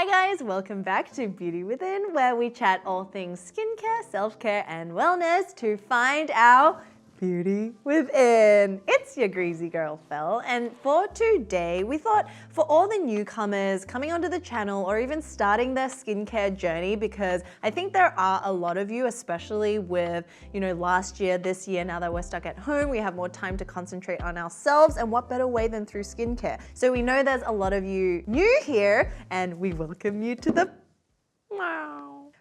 Hi guys, welcome back to Beauty Within, where we chat all things skincare, self-care and wellness to find our beauty within. It's your greasy girl Fel, and for today we thought for all the newcomers coming onto the channel or even starting their skincare journey, because I think there are a lot of you, especially with, last year, this year, now that we're stuck at home, we have more time to concentrate on ourselves, and what better way than through skincare. So we know there's a lot of you new here, and we welcome you to the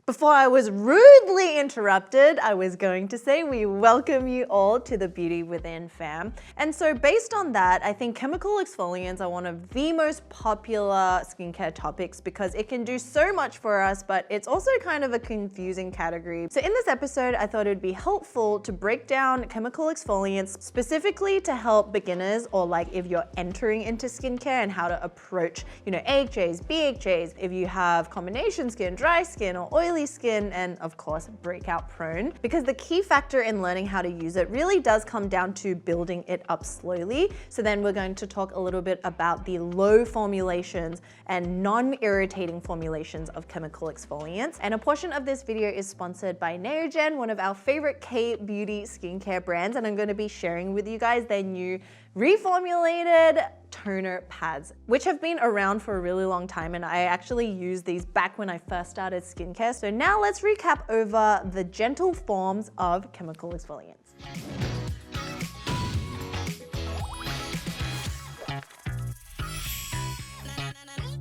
Before I was rudely interrupted, I was going to say we welcome you all to the Beauty Within fam. And so based on that, I think chemical exfoliants are one of the most popular skincare topics because it can do so much for us, but it's also kind of a confusing category. So in this episode, I thought it'd be helpful to break down chemical exfoliants specifically to help beginners, or like if you're entering into skincare, and how to approach, AHAs, BHAs, if you have combination skin, dry skin, or oily skin, and of course breakout prone, because the key factor in learning how to use it really does come down to building it up slowly. So then we're going to talk a little bit about the low formulations and non-irritating formulations of chemical exfoliants. And a portion of this video is sponsored by Neogen, one of our favorite K-beauty skincare brands, and I'm going to be sharing with you guys their new reformulated toner pads, which have been around for a really long time, and I actually used these back when I first started skincare. So now let's recap over the gentle forms of chemical exfoliants.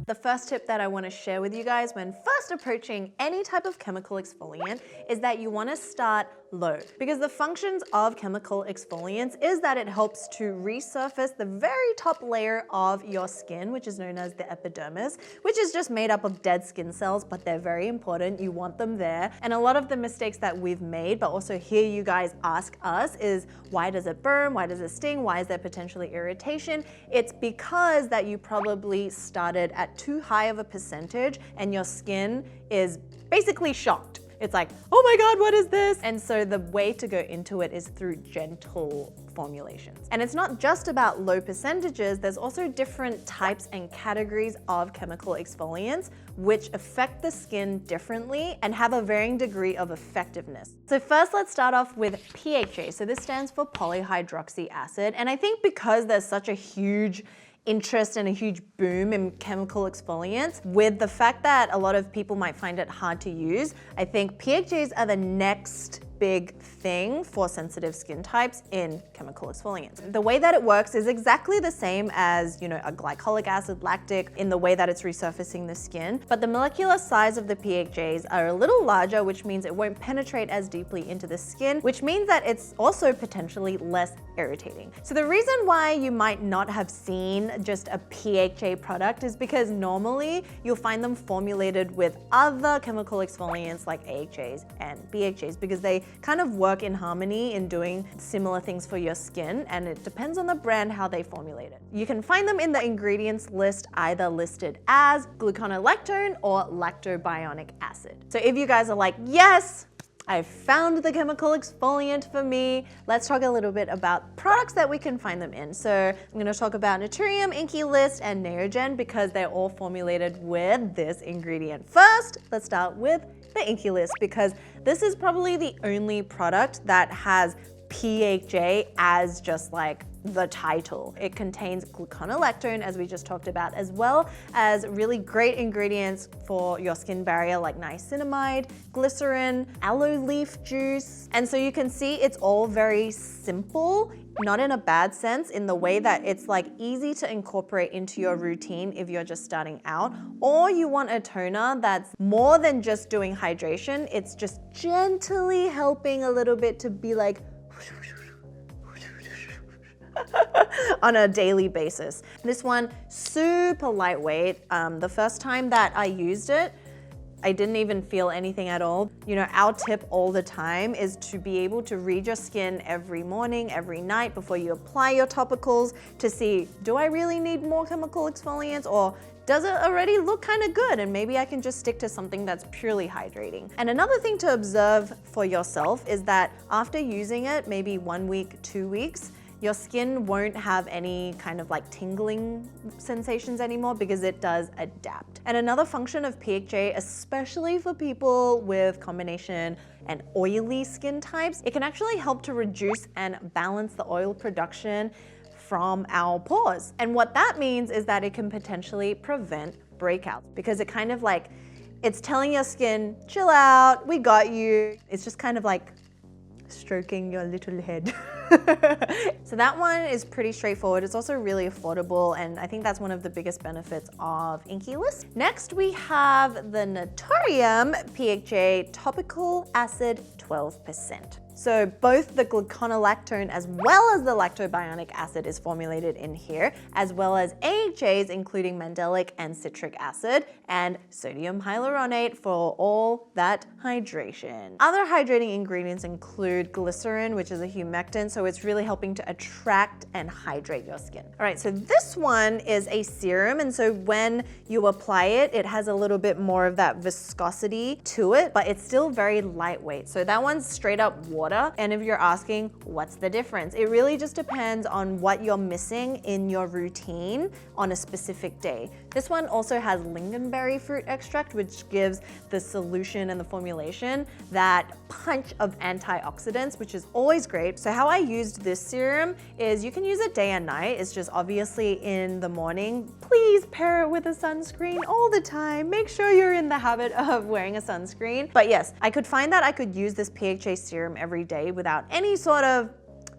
The first tip that I want to share with you guys when first approaching any type of chemical exfoliant is that you want to start low, because the functions of chemical exfoliants is that it helps to resurface the very top layer of your skin, which is known as the epidermis, which is just made up of dead skin cells, but they're very important. You want them there. And a lot of the mistakes that we've made, but also hear you guys ask us, is why does it burn? Why does it sting? Why is there potentially irritation? It's because that you probably started at too high of a percentage and your skin is basically shocked. It's like, oh my God, what is this? And so the way to go into it is through gentle formulations. And it's not just about low percentages, there's also different types and categories of chemical exfoliants which affect the skin differently and have a varying degree of effectiveness. So first, let's start off with PHA. So this stands for Polyhydroxy Acid. And I think because there's such a huge interest and a huge boom in chemical exfoliants, with the fact that a lot of people might find it hard to use, I think PHAs are the next big thing for sensitive skin types in chemical exfoliants. The way that it works is exactly the same as, a glycolic acid, lactic, in the way that it's resurfacing the skin, but the molecular size of the PHAs are a little larger, which means it won't penetrate as deeply into the skin, which means that it's also potentially less irritating. So the reason why you might not have seen just a PHA product is because normally you'll find them formulated with other chemical exfoliants like AHAs and BHAs, because they kind of work in harmony in doing similar things for your skin, and it depends on the brand how they formulate it. You can find them in the ingredients list either listed as gluconolactone or lactobionic acid. So if you guys are like, yes, I found the chemical exfoliant for me, let's talk a little bit about products that we can find them in. So I'm going to talk about Naturium, Inkey List, and Neogen because they're all formulated with this ingredient. First, let's start with the Inkey List, because this is probably the only product that has PHA as just like the title. It contains gluconolactone, as we just talked about, as well as really great ingredients for your skin barrier like niacinamide, glycerin, aloe leaf juice. And so you can see it's all very simple, not in a bad sense, in the way that it's like easy to incorporate into your routine if you're just starting out, or you want a toner that's more than just doing hydration. It's just gently helping a little bit to be like on a daily basis. This one, super lightweight. The first time that I used it, I didn't even feel anything at all. Our tip all the time is to be able to read your skin every morning, every night before you apply your topicals to see, do I really need more chemical exfoliants, or does it already look kind of good and maybe I can just stick to something that's purely hydrating? And another thing to observe for yourself is that after using it, maybe 1 week, 2 weeks, your skin won't have any kind of like tingling sensations anymore because it does adapt. And another function of PHA, especially for people with combination and oily skin types, it can actually help to reduce and balance the oil production from our pores. And what that means is that it can potentially prevent breakouts because it kind of like, it's telling your skin, chill out, we got you. It's just kind of like stroking your little head. So that one is pretty straightforward. It's also really affordable, and I think that's one of the biggest benefits of Inkey List. Next, we have the Naturium PHA Topical Acid 12%. So both the gluconolactone as well as the lactobionic acid is formulated in here, as well as AHAs including mandelic and citric acid and sodium hyaluronate for all that hydration. Other hydrating ingredients include glycerin, which is a humectant, so it's really helping to attract and hydrate your skin. All right, so this one is a serum, and so when you apply it, it has a little bit more of that viscosity to it, but it's still very lightweight. So that one's straight up water. And if you're asking, what's the difference? It really just depends on what you're missing in your routine on a specific day. This one also has lingonberry fruit extract, which gives the solution and the formulation that punch of antioxidants, which is always great. So how I used this serum is you can use it day and night. It's just obviously in the morning. Please pair it with a sunscreen all the time. Make sure you're in the habit of wearing a sunscreen. But yes, I could find that I could use this PHA serum every day without any sort of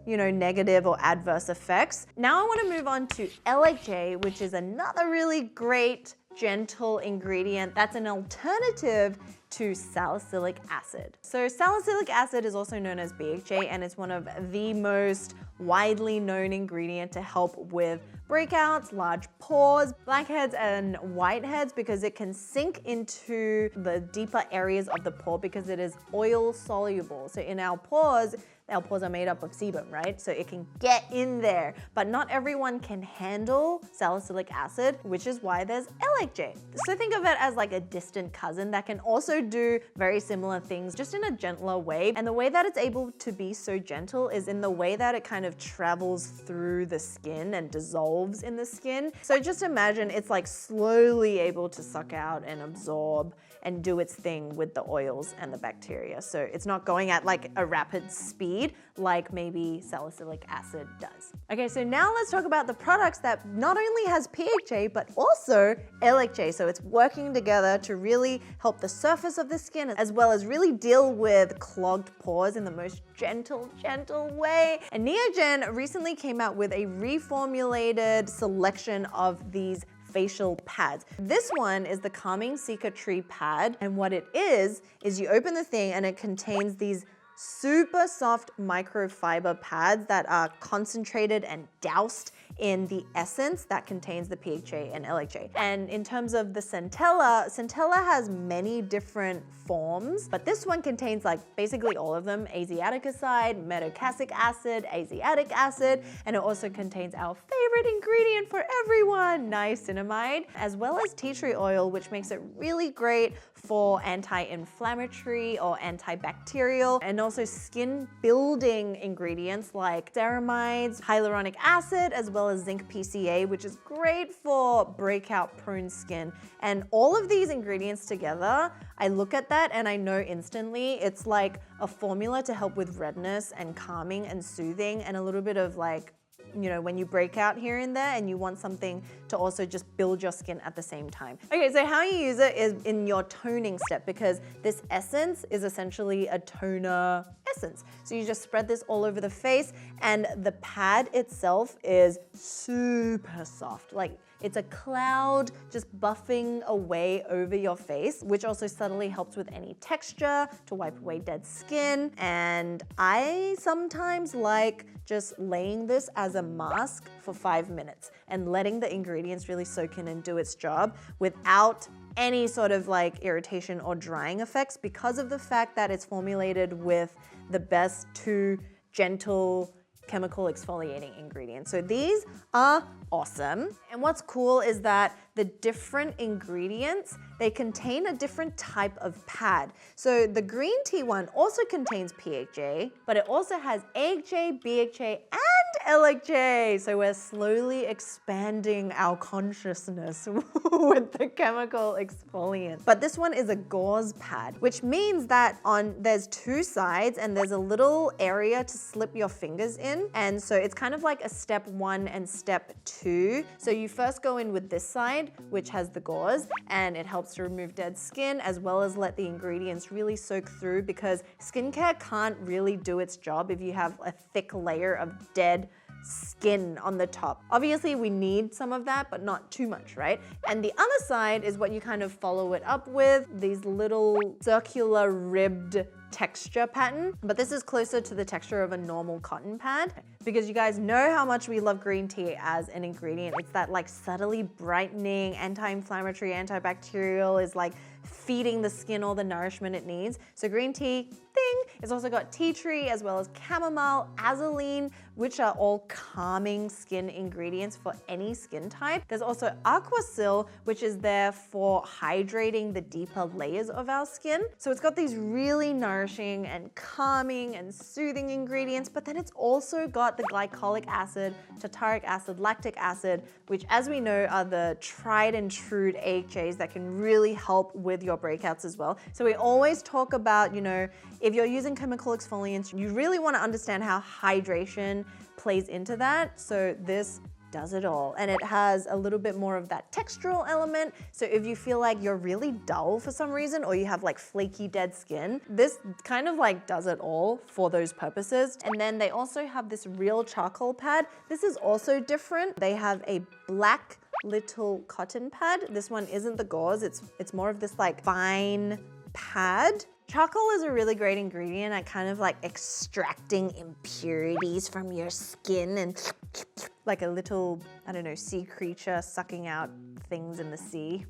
negative or adverse effects. Now I want to move on to LHA, which is another really great gentle ingredient that's an alternative to salicylic acid. So salicylic acid is also known as BHA, and it's one of the most widely known ingredient to help with breakouts, large pores, blackheads and whiteheads, because it can sink into the deeper areas of the pore because it is oil soluble. So in our pores are made up of sebum, right? So it can get in there, but not everyone can handle salicylic acid, which is why there's LHA. So think of it as like a distant cousin that can also do very similar things, just in a gentler way. And the way that it's able to be so gentle is in the way that it kind of travels through the skin and dissolves in the skin. So just imagine it's like slowly able to suck out and absorb and do its thing with the oils and the bacteria. So it's not going at like a rapid speed like maybe salicylic acid does. Okay, so now let's talk about the products that not only has PHA, but also LHA. So it's working together to really help the surface of the skin, as well as really deal with clogged pores in the most gentle way. And Neogen recently came out with a reformulated selection of these facial pads. This one is the Calming Cica Tree Pad, and what it is you open the thing and it contains these super soft microfiber pads that are concentrated and doused in the essence that contains the PHA and LHA. And in terms of the centella has many different forms, but this one contains like basically all of them: asiatic acid, metocasic acid, asiatic acid, and it also contains our favorite ingredient for everyone, niacinamide, as well as tea tree oil, which makes it really great for anti-inflammatory or antibacterial, and also skin building ingredients like ceramides, hyaluronic acid, as well as zinc PCA, which is great for breakout prone skin. And all of these ingredients together, I look at that and I know instantly it's like a formula to help with redness and calming and soothing, and a little bit of like, when you break out here and there and you want something to also just build your skin at the same time. Okay, so how you use it is in your toning step, because this essence is essentially a toner essence. So you just spread this all over the face, and the pad itself is super soft. Like, it's a cloud just buffing away over your face, which also subtly helps with any texture to wipe away dead skin. And I sometimes like just laying this as a mask for 5 minutes and letting the ingredients really soak in and do its job without any sort of like irritation or drying effects, because of the fact that it's formulated with the best 2 gentle chemical exfoliating ingredients. So these are awesome. And what's cool is that the different ingredients, they contain a different type of pad. So the green tea one also contains PHA, but it also has AHA, BHA, and LHA. So we're slowly expanding our consciousness with the chemical exfoliant. But this one is a gauze pad, which means that there's two sides and there's a little area to slip your fingers in. And so it's kind of like a step 1 and step 2. So you first go in with this side, which has the gauze, and it helps to remove dead skin as well as let the ingredients really soak through, because skincare can't really do its job if you have a thick layer of dead skin on the top. Obviously we need some of that, but not too much, right? And the other side is what you kind of follow it up with, these little circular ribbed texture pattern, but this is closer to the texture of a normal cotton pad, because you guys know how much we love green tea as an ingredient. It's that like subtly brightening, anti-inflammatory, antibacterial, is like feeding the skin all the nourishment it needs. So green tea, thing. It's also got tea tree as well as chamomile, azulene, which are all calming skin ingredients for any skin type. There's also aquasil, which is there for hydrating the deeper layers of our skin. So it's got these really nourishing and calming and soothing ingredients, but then it's also got the glycolic acid, tartaric acid, lactic acid, which as we know are the tried and true AHAs that can really help with your breakouts as well. So we always talk about, if you're using chemical exfoliants, you really want to understand how hydration plays into that. So this does it all. And it has a little bit more of that textural element. So if you feel like you're really dull for some reason, or you have like flaky dead skin, this kind of like does it all for those purposes. And then they also have this real charcoal pad. This is also different. They have a black little cotton pad. This one isn't the gauze. It's more of this like fine pad. Charcoal is a really great ingredient at kind of like extracting impurities from your skin, and like a little, I don't know, sea creature sucking out things in the sea.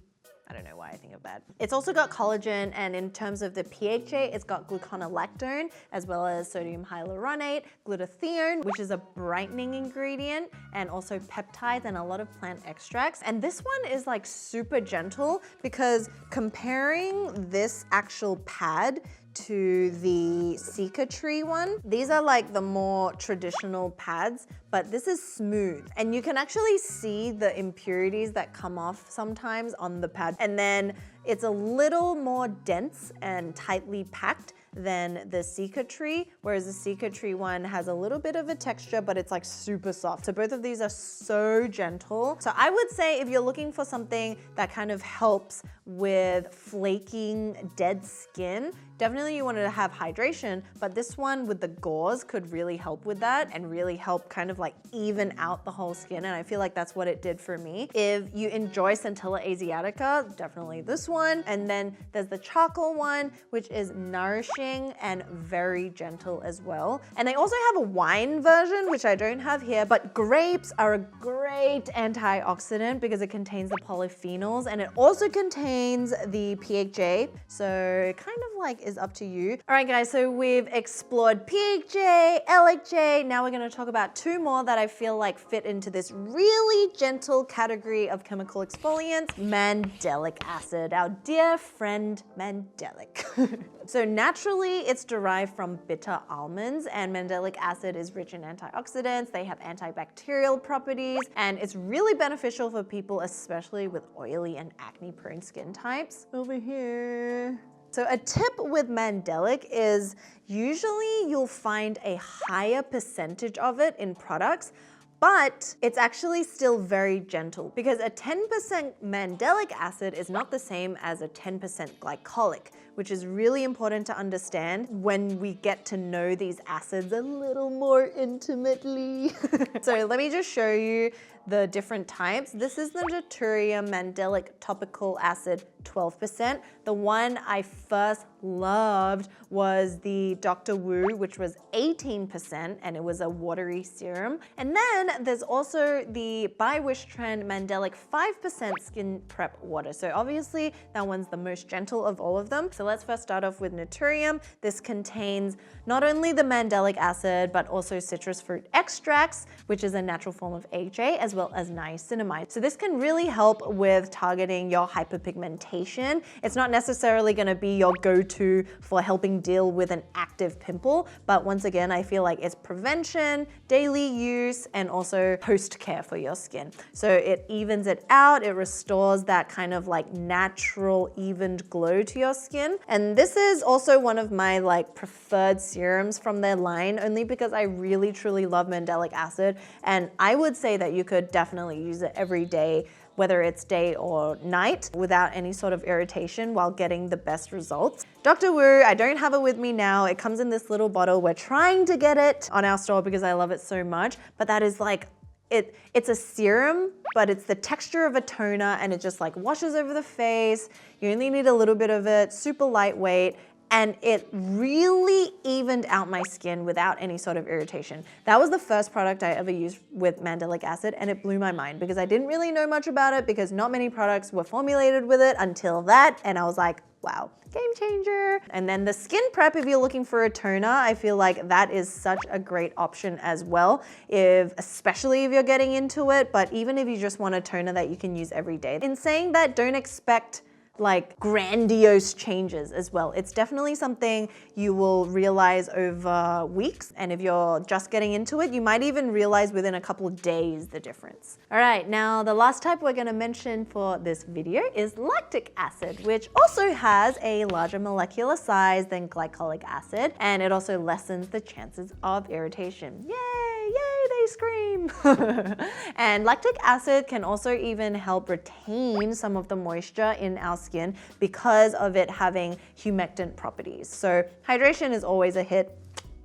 I don't know why I think of that. It's also got collagen, and in terms of the PHA, it's got gluconolactone as well as sodium hyaluronate, glutathione, which is a brightening ingredient, and also peptides and a lot of plant extracts. And this one is like super gentle, because comparing this actual pad to the Cica tree one, these are like the more traditional pads, but this is smooth. And you can actually see the impurities that come off sometimes on the pad. And then it's a little more dense and tightly packed than the Cica tree, whereas the Cica tree one has a little bit of a texture, but it's like super soft. So both of these are so gentle. So I would say if you're looking for something that kind of helps with flaking dead skin, definitely you want to have hydration, but this one with the gauze could really help with that and really help kind of like even out the whole skin. And I feel like that's what it did for me. If you enjoy Centella asiatica, definitely this one. And then there's the charcoal one, which is nourishing and very gentle as well. And they also have a wine version, which I don't have here, but grapes are a great antioxidant because it contains the polyphenols, and it also contains the PHA. So it kind of like is up to you. All right, guys, so we've explored PHA, LHA. Now we're going to talk about two more that I feel like fit into this really gentle category of chemical exfoliants. Mandelic acid, our dear friend Mandelic. So naturally, it's derived from bitter almonds, and mandelic acid is rich in antioxidants. They have antibacterial properties, and it's really beneficial for people, especially with oily and acne-prone skin types. Over here. So a tip with Mandelic is usually you'll find a higher percentage of it in products, but it's actually still very gentle, because a 10% mandelic acid is not the same as a 10% glycolic, which is really important to understand when we get to know these acids a little more intimately. So let me just show you the different types. This is the Naturium Mandelic Topical Acid 12%. The one I first loved was the Dr. Wu, which was 18%, and it was a watery serum. And then there's also the by Wishtrend Mandelic 5% Skin Prep Water. So obviously that one's the most gentle of all of them. So let's first start off with Naturium. This contains not only the mandelic acid, but also citrus fruit extracts, which is a natural form of AHA, as as well as niacinamide. So this can really help with targeting your hyperpigmentation. It's not necessarily going to be your go-to for helping deal with an active pimple, but once again, I feel like it's prevention, daily use, and also post-care for your skin. So it evens it out, it restores that kind of like natural evened glow to your skin. And this is also one of my like preferred serums from their line, only because I really truly love Mandelic Acid, and I would say that you could definitely use it every day, whether it's day or night, without any sort of irritation while getting the best results. Dr. Wu, I don't have it with me now. It comes in this little bottle. We're trying to get it on our store because I love it so much, but that is like, it's a serum, but it's the texture of a toner, and it just like washes over the face. You only need a little bit of it, super lightweight, and it really evened out my skin without any sort of irritation. That was the first product I ever used with Mandelic Acid, and it blew my mind because I didn't really know much about it because not many products were formulated with it until that, and I was like, wow, game changer. And then the skin prep, if you're looking for a toner, I feel like that is such a great option as well, especially if you're getting into it, but even if you just want a toner that you can use every day. In saying that, don't expect like grandiose changes as well. It's definitely something you will realize over weeks, and if you're just getting into it, you might even realize within a couple of days the difference. All right, now the last type we're going to mention for this video is lactic acid, which also has a larger molecular size than glycolic acid, and it also lessens the chances of irritation. Yay, yay, they scream. And lactic acid can also even help retain some of the moisture in our skin because of it having humectant properties. So hydration is always a hit.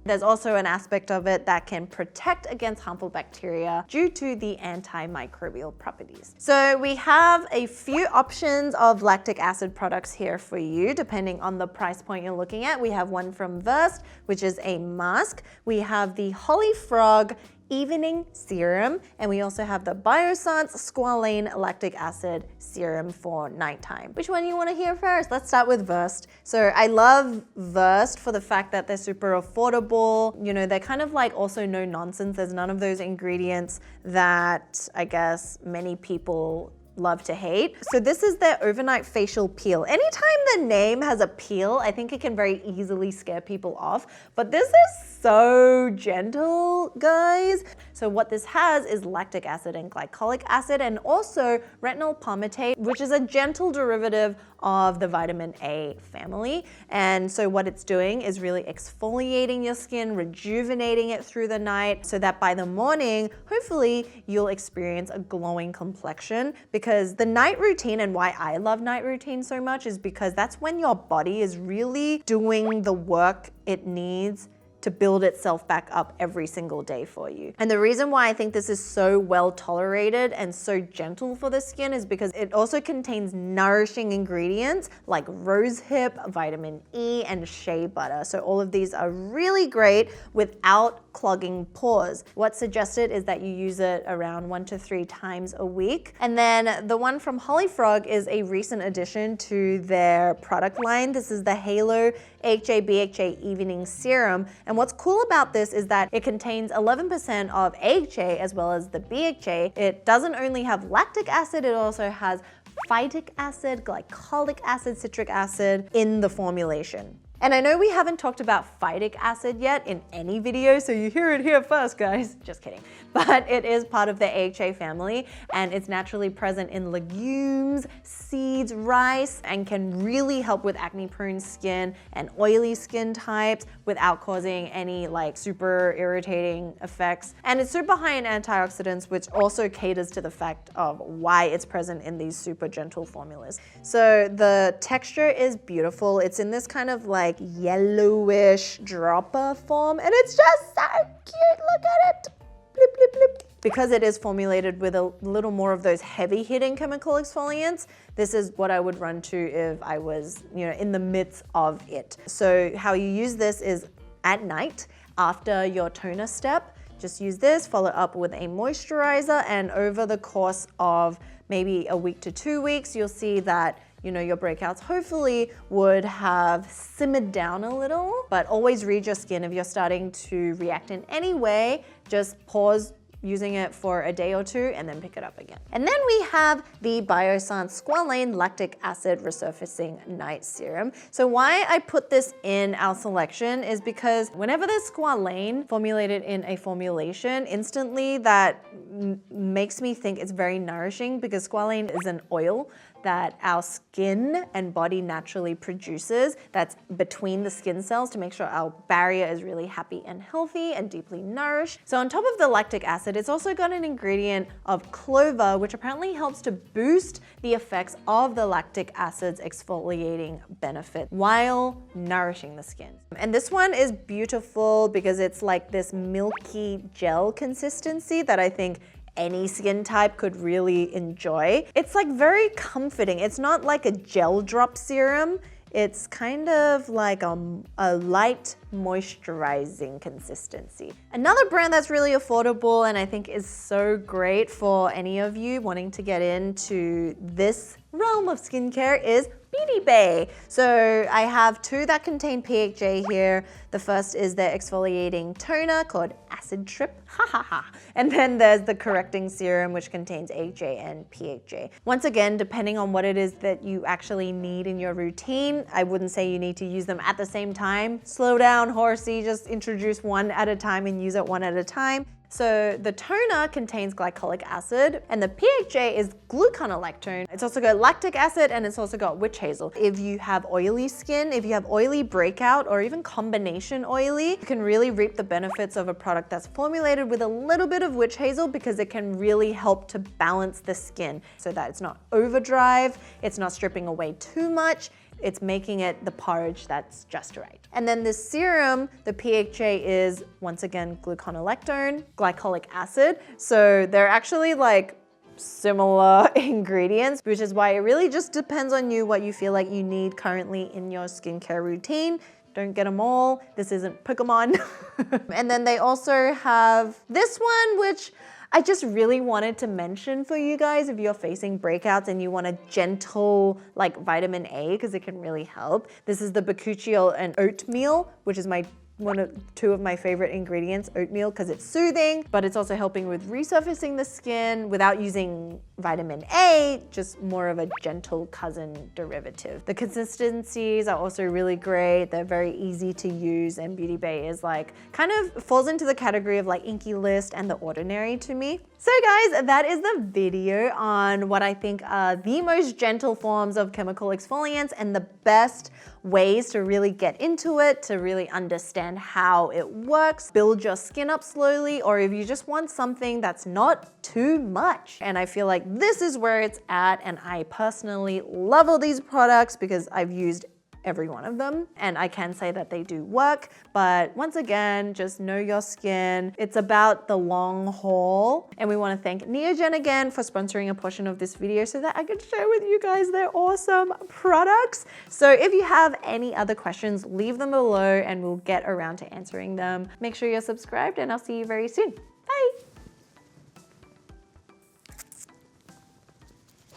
There's also an aspect of it that can protect against harmful bacteria due to the antimicrobial properties. So we have a few options of lactic acid products here for you, depending on the price point you're looking at. We have one from Versed, which is a mask. We have the Holifrog Evening Serum, and we also have the Biossance Squalane Lactic Acid Serum for nighttime. Which one you want to hear first? Let's start with Versed. So I love Versed for the fact that they're super affordable. You know, they're kind of like also no nonsense. There's none of those ingredients that I guess many people love to hate. So this is their overnight facial peel. Anytime the name has a peel, I think it can very easily scare people off, but this is so gentle, guys. So what this has is lactic acid and glycolic acid, and also retinol palmitate, which is a gentle derivative of the vitamin A family. And so what it's doing is really exfoliating your skin, rejuvenating it through the night, so that by the morning, hopefully you'll experience a glowing complexion. Because the night routine, and why I love night routine so much, is because that's when your body is really doing the work it needs to build itself back up every single day for you. And the reason why I think this is so well tolerated and so gentle for the skin is because it also contains nourishing ingredients like rosehip, vitamin E, and shea butter. So all of these are really great without clogging pores. What's suggested is that you use it around 1 to 3 times a week. And then the one from Holifrog is a recent addition to their product line. This is the Halo AHA BHA Evening Serum. And what's cool about this is that it contains 11% of AHA as well as the BHA. It doesn't only have lactic acid, it also has phytic acid, glycolic acid, citric acid in the formulation. And I know we haven't talked about phytic acid yet in any video, so you hear it here first, guys. Just kidding. But it is part of the AHA family, and it's naturally present in legumes, seeds, rice, and can really help with acne-prone skin and oily skin types without causing any like super irritating effects. And it's super high in antioxidants, which also caters to the fact of why it's present in these super gentle formulas. So the texture is beautiful. It's in this kind of like yellowish dropper form, and it's just so cute. Look at it. Blip, blip, blip. Because it is formulated with a little more of those heavy hitting chemical exfoliants, this is what I would run to if I was, in the midst of it. So how you use this is at night after your toner step. Just use this, follow up with a moisturizer, and over the course of maybe a week to 2 weeks, you'll see that your breakouts hopefully would have simmered down a little. But always read your skin. If you're starting to react in any way, just pause using it for a day or two and then pick it up again. And then we have the Biossance Squalane Lactic Acid Resurfacing Night Serum. So why I put this in our selection is because whenever there's squalane formulated in a formulation, instantly that makes me think it's very nourishing, because squalane is an oil that our skin and body naturally produces that's between the skin cells to make sure our barrier is really happy and healthy and deeply nourished. So on top of the lactic acid, it's also got an ingredient of clover, which apparently helps to boost the effects of the lactic acid's exfoliating benefit while nourishing the skin. And this one is beautiful because it's like this milky gel consistency that I think any skin type could really enjoy. It's like very comforting. It's not like a gel drop serum. It's kind of like a light moisturizing consistency. Another brand that's really affordable and I think is so great for any of you wanting to get into this realm of skincare is Beauty Bay. So I have two that contain PHA here. The first is their exfoliating toner called Acid Trip, and then there's the correcting serum which contains AHA and PHA. Once again, depending on what it is that you actually need in your routine, I wouldn't say you need to use them at the same time. Slow down, horsey, just introduce one at a time and use it one at a time. So the toner contains glycolic acid and the PHA is gluconolactone. It's also got lactic acid and it's also got witch hazel. If you have oily skin, if you have oily breakout or even combination oily, you can really reap the benefits of a product that's formulated with a little bit of witch hazel, because it can really help to balance the skin so that it's not overdrive, it's not stripping away too much. It's making it the porridge that's just right. And then this serum, the PHA is once again gluconolactone, glycolic acid. So they're actually like similar ingredients, which is why it really just depends on you what you feel like you need currently in your skincare routine. Don't get them all. This isn't Pokemon. And then they also have this one, which I just really wanted to mention for you guys if you're facing breakouts and you want a gentle like vitamin A, because it can really help. This is the bakuchiol and oatmeal, which is two of my favorite ingredients, oatmeal, because it's soothing, but it's also helping with resurfacing the skin without using vitamin A, just more of a gentle cousin derivative. The consistencies are also really great. They're very easy to use, and Beauty Bay is like, kind of falls into the category of like Inkey List and The Ordinary to me. So guys, that is the video on what I think are the most gentle forms of chemical exfoliants and the best ways to really get into it, to really understand how it works, build your skin up slowly, or if you just want something that's not too much. And I feel like this is where it's at, and I personally love all these products because I've used every one of them, and I can say that they do work. But once again, just know your skin. It's about the long haul, and we want to thank Neogen again for sponsoring a portion of this video so that I could share with you guys their awesome products. So if you have any other questions, leave them below and we'll get around to answering them. Make sure you're subscribed, and I'll see you very soon.